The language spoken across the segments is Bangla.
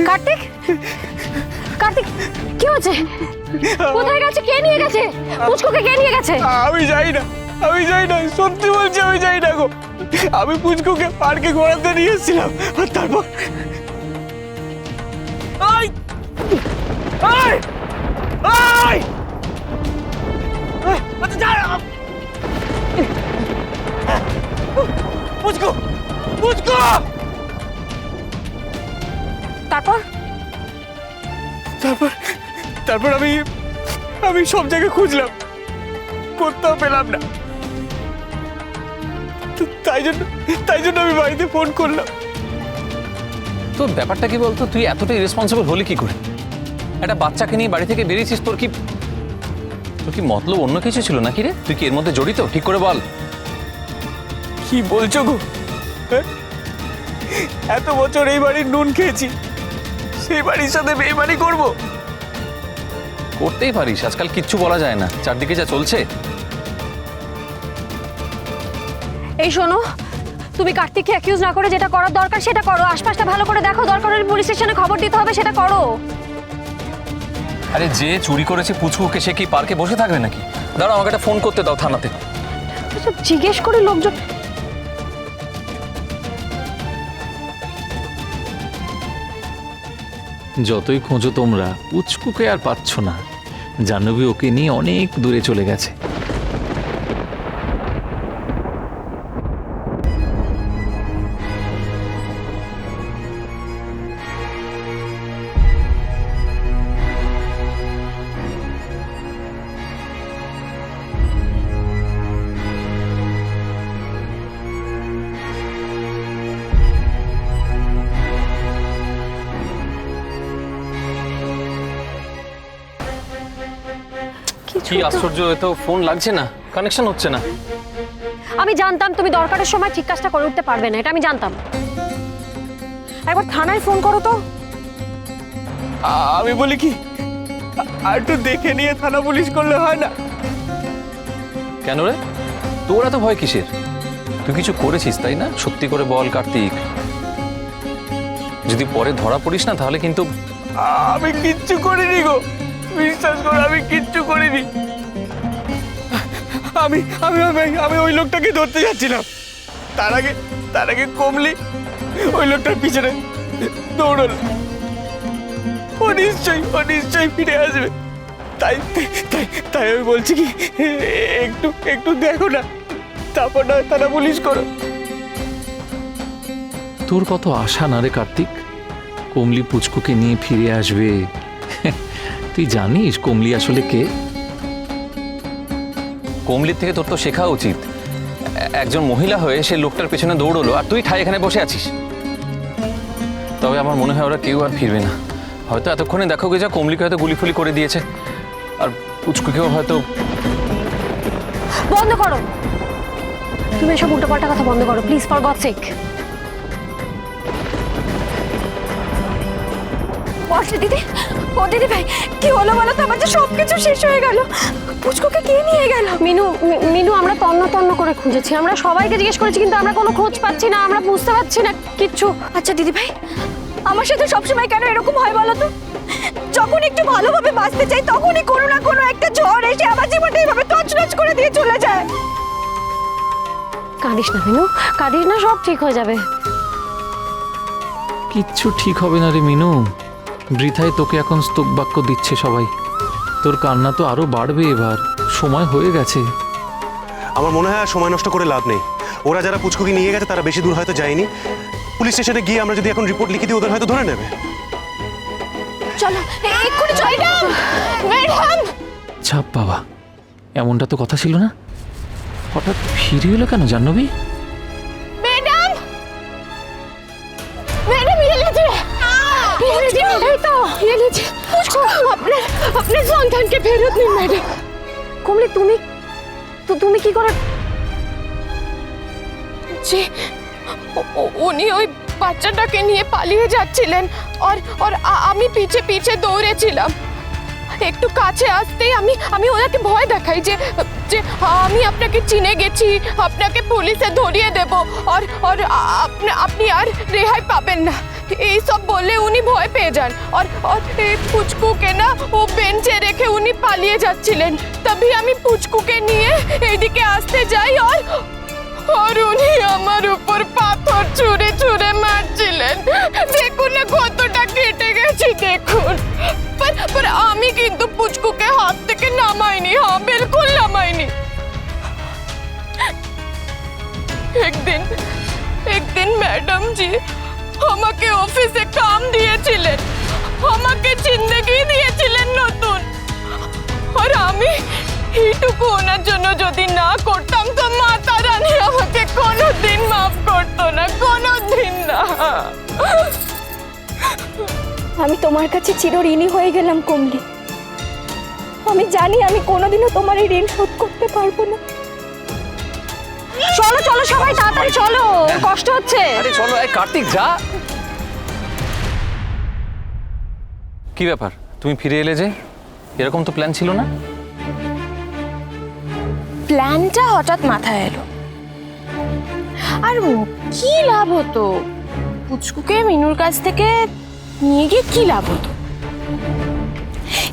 কার্তিক, কার্তিক কি হচ্ছে? কোথায় গেছে? কে নিয়ে গেছে? পুচকুকে কে নিয়ে গেছে? আমি যাই না, আমি যাই না, সত্যি বলছি আমি যাই না গো। আমি পুচকুকে পার্কে ঘোরাতে নিয়ে এসেছিলাম, আর তারপর আই আই আই আচ্ছা যা পুচকু পুচকু। তারপর তারপর তারপর আমি সব জায়গায় খুঁজলাম, কোথাও পেলাম না। তাই জন্য আমি বাড়িতে ফোন করলাম। তোর ব্যাপারটা কি বলতো, তুই এতটাই রেসপন্সিবল হলি কি করে? একটা বাচ্চাকে নিয়ে বাড়ি থেকে বেরিয়েছিস, তোর কি মতলব অন্য কিছু ছিল নাকি রে? তুই কি এর মধ্যে জড়িত? ঠিক করে বল। কি বলছো গো? হ্যাঁ? এত বছর এই বাড়ির নুন খেয়েছি, সেই বাড়ির সাথে বেইমানি করবো? করতেই পারিস, আজকাল কিচ্ছু বলা যায় না, চারদিকে যা চলছে। এই শোনো, তুমি কার্তিককে অ্যাকিউজ না করে যেটা করার দরকার সেটা করো। আশপাশটা ভালো করে দেখো, দরকার হলে পুলিশ স্টেশনে খবর দিতে হবে, সেটা করো। আরে যে চুরি করেছে পুচকুকে, সে কি পার্কে বসে থাকবে নাকি? দাঁড়াও, আমাকে একটা ফোন করতে দাও থানাতে। সব জিজ্ঞেস করে লোকজন। যতই খোঁজো তোমরা, পুচকুকে আর পাচ্ছ না। জাহ্নবী ওকে নিয়ে অনেক দূরে চলে গেছে। কি আশ্চর্য, এ তো ফোন লাগছে না, কানেকশন হচ্ছে না। আমি জানতাম তুমি দরকারের সময় ঠিক কাজটা করে উঠতে পারবে না, এটা আমি জানতাম। একবার থানায় ফোন করো তো। আমি বলি কি, আর একটু দেখে নিয়ে থানা পুলিশ করলে হয় না? কেন রে, তোর এত ভয় কিসের? তুই কিছু করেছিস তাই না? সত্যি করে বল কার্তিক, যদি পরে ধরা পড়িস না তাহলে কিন্তু। আমি কিচ্ছু করিনি গো, বিশ্বাস করো আমি কিচ্ছু করিনি। আমি আমি আমি আমি ওই লোকটাকে ধরতে যাচ্ছিলাম, তার আগে কমলি ওই লোকটার পিছনে দৌড়ল। ও নিশ্চয়ই ফিরে আসবে। তাই তাই তাই আমি বলছি কি, একটু দেখো না, তারপর না তারা পুলিশ করো। তোর কত আশা না রে কার্তিক, কমলি পুচকুকে নিয়ে ফিরে আসবে। তুই জানিস কমলি আসলে কে? কমলির থেকে তোর তো শেখা উচিত। একজন মহিলা হয়ে সে লোকটার পেছনে দৌড়লো, আর তুই ঠাই এখানে বসে আছিস। তবে আমার মনে হয় ওরা কেউ আর ফিরবে না। হয়তো এতক্ষণে দেখো গে যা, কমলিকে হয়তো গুলিফুলি করে দিয়েছে, আর পুচকুকেও হয়তো। বন্ধ করো, তুমি এসব উল্টোপাল্টা কথা বন্ধ করো প্লিজ, ফর গড সেক। দিদি, ও দিদি ভাই, কি হলো বলো তো? আমার তো সবকিছু শেষ হয়ে গেল। পুচকুকে কে নিয়ে গেল? মিনু, আমরা তন্ন করে খুঁজেছি, আমরা সবাইকে জিজ্ঞেস করেছি, কিন্তু আমরা কোনো খোঁজ পাচ্ছি না, আমরা বুঝতে পারছি না কিচ্ছু। আচ্ছা দিদি ভাই, আমার সাথে সবসময় কেন এরকম হয় বলো তো? যখন একটু ভালোভাবে বাঁচতে চাই তখনই কোনো না কোনো একটা ঝড় এসে আমার জীবনটা এইভাবে তছনছ করে দিয়ে চলে যায়। কাঁদিস না মিনু, কাঁদিস না, সব ঠিক হয়ে যাবে। কিচ্ছু ঠিক হবে না রে মিনু, বৃথায় তোকে এখন স্তব বাক্য দিচ্ছে সবাই। তোর কান্না তো আরো বাড়বে, এবার সময় হয়ে গেছে। আমার মনে হয় আর সময় নষ্ট করে লাভ নেই। ওরা যারা পুচকুকে নিয়ে গেছে তারা বেশি দূর হয়তো যায়নি। পুলিশ স্টেশনে গিয়ে আমরা যদি এখন রিপোর্ট লিখে দিই, ওদের হয়তো ধরে নেবে। চলো এক্ষুনি চল। ম্যাডাম, ছাপ বাবা, এমনটা তো কথা ছিল না। হঠাৎ ফিরে এলো কেন জাহ্নবী? ম্যাডাম, এলেছে, এই তো এলেছে। আপনার সন্তানকে ফেরত নিন ম্যাডাম। কমলি, তুমি কি করে? যে উনি ওই বাচ্চাটাকে নিয়ে পালিয়ে যাচ্ছিলেন, আর আমি পিছে দৌড়েছিলাম। একটু কাছে আসতেই আমি আমি ওনাকে ভয় দেখাই যে যে আমি আপনাকে চিনে গেছি, আপনাকে পুলিশে ধরিয়ে দেব, আর আপনি আর রেহাই পাবেন না, এই সব বলে উনি ভয় পেয়ে যান। আর এই পুচকুকে না ও বেঞ্চে রেখে উনি পালিয়ে যাচ্ছিলেন। তবে আমি পুচকুকে নিয়ে এইদিকে আসতে যাই আর উনি আমার উপর পাথর ছুঁড়ে ছুঁড়ে মারছিলেন। দেখুন না কতটা কেটে গেছি, দেখুন। पर আমি কিন্তু পুচকুকে হাত থেকে নামাইনি, হ্যাঁ বিলকুল নামাইনি। একদিন ম্যাডাম জি আমাকে অফিসে কাম দিয়েছিলেন, আমাকে জিন্দেগি দিয়েছিলেন নতুন। আর আমি এইটুকু ওনার জন্য যদি না করতাম তো মাতা রানী আমাকে কোনোদিন মাফ করতো না, কোনোদিন না। আমি তোমার কাছে চিরঋণী হয়ে গেলাম কমলি। আমি জানি আমি কোনোদিনও তোমার এই ঋণ শোধ করতে পারবো না। চলো চলো সবাই তাড়াতাড়ি চলো, ওর কষ্ট হচ্ছে। আরে চলো, এই কার্তিক যা। কি ব্যাপার, তুমি ফিরে এলে যে? এরকম তো প্ল্যান ছিল না। প্ল্যানটা হঠাৎ মাথায় এলো। আর কি লাভ হতো পুচকুকে মিনুর কাছ থেকে নিয়ে গিয়ে? কি লাভ হতো?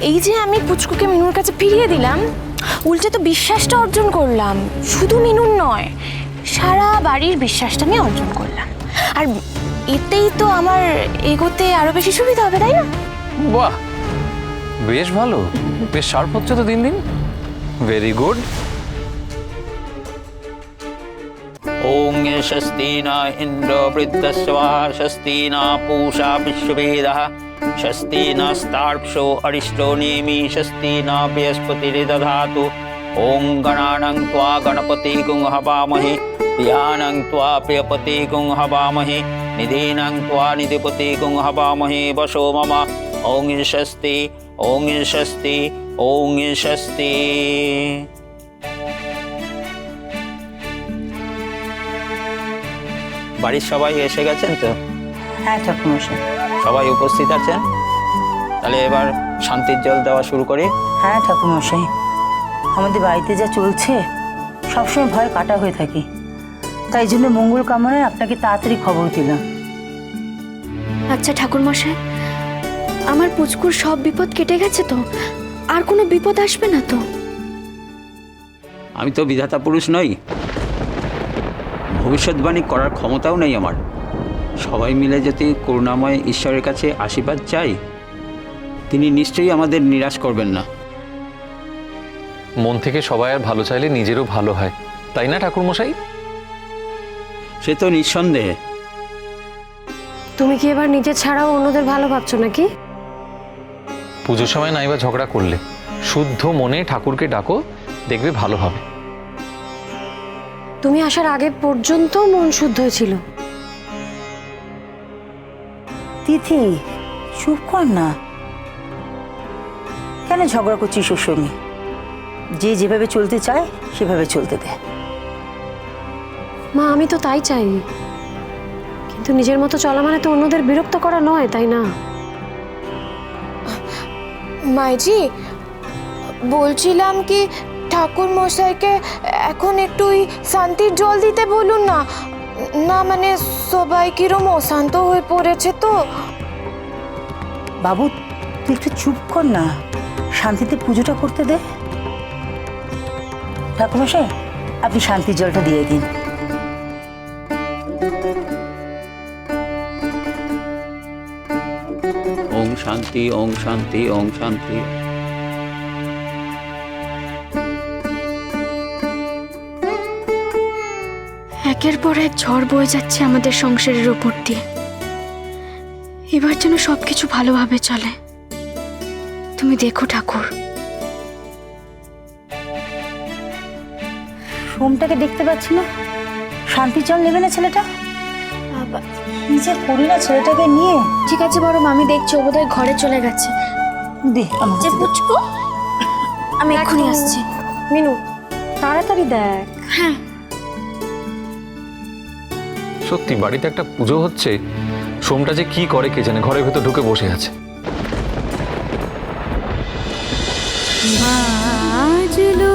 এই যে আমি পুচকুকে মিনুর কাছে ফিরিয়ে দিলাম, উল্টে তো বিশ্বাসটা অর্জন করলাম। শুধু মিনুর নয়, সারা বাড়ির বিশ্বাসটা আমি অর্জন করলাম। আর এতেই তো আমার এগোতে আরো বেশি সুবিধা হবে, তাই না? বাহ, বেশ ভালো, বেশ শার্প হচ্ছে তো দিন দিন। Very good. ओं स्वस्ति न इंद्र वृद्धस्वा स्वस्ति न पूषा विश्ववेदः स्वस्ति नस्तार्क्ष्यो अरिष्टो नेमि स्वस्ति न बृहस्पतिर्दधातु। ओं गणानां त्वा गणपतिगुं हवामहे प्रियाणां त्वा प्रियपतिगुं हवामहे निधीनां त्वा निधिपतिगुं हवामहे वशो मम। ओं स्वस्ति ओं स्वस्ति ओं स्वस्ति। বাড়ির সবাই এসে গেছেন তো? হ্যাঁ ঠাকুরমশাই। সবাই উপস্থিত আছেন, তাহলে এবার শান্তির জল দেওয়া শুরু করি। হ্যাঁ ঠাকুরমশাই, আমাদের বাড়িতে যা চলছে সবসময় ভয় কাটা হয়ে থাকি, তাই জন্য মঙ্গল কামনায় আপনাকে তাড়াতাড়ি খবর দিলাম। আচ্ছা ঠাকুরমশাই, আমার পুচকুর সব বিপদ কেটে গেছে তো? আর কোনো বিপদ আসবে না তো? আমি তো বিধাতা পুরুষ নই, ভবিষ্যৎবাণী করার ক্ষমতাও নেই আমার। সবাই মিলে যদি করুণাময় ঈশ্বরের কাছে আশীর্বাদ চাই, তিনি নিশ্চয়ই আমাদের নিরাশ করবেন না। মন থেকে সবাই আর ভালো চাইলে নিজেরও ভালো হয়, তাই না ঠাকুরমশাই? সে তো নিঃসন্দেহে। তুমি কি এবার নিজে ছাড়াও অন্যদের ভালো ভাবছো নাকি? পুজোর সময় নাইবা ঝগড়া করলে শুদ্ধ মনে ঠাকুরকে ডাকো, দেখবে ভালো হবে। তুমি আসার আগে পর্যন্ত মন শুদ্ধ ছিল। তিথি চুপ কর না, কেন ঝগড়া করছিস ওর সঙ্গে? যে যেভাবে চলতে চায় সেভাবে চলতে দে। মা আমি তো তাই চাই, কিন্তু নিজের মতো চলা মানে তো অন্যদের বিরক্ত করা নয়, তাই না? মাইজি বলছিলাম কি, ঠাকুর মশাইকে এখন একটু শান্তির জল দিতে বলুন না। না মানে সবাই কিরম অশান্ত হয়ে পড়েছে তো। বাবু তুই একটু চুপ কর না, শান্তিতে পুজোটা করতে দে। ঠাকুরমশাই আপনি শান্তির জলটা দিয়ে দিন। ওং শান্তি ওং শান্তি ওং শান্তি। একের পর এক ঝড় বয়ে যাচ্ছে আমাদের সংসারের ওপর দিয়ে। এবার যেন সবকিছু ভালোভাবে চলে। তুমি দেখো ঠাকুর। সোমটাকে দেখতে পাচ্ছি না, শান্তির জল নেবে না ছেলেটা? কি যে করি না ছেলেটাকে নিয়ে। ঠিক আছে বড় আমি দেখছি, ও বোধহয় ঘরে চলে গেছে। দে আমাকে যে দে। পুচকু, আমি এক্ষুনি আসছি। মিনু তাড়াতাড়ি দেখ। হ্যাঁ সত্যি বাড়িতে একটা পুজো হচ্ছে, সোমটা যে কি করে কে জানে, ঘরের ভেতর ঢুকে বসে আছে। বাজলো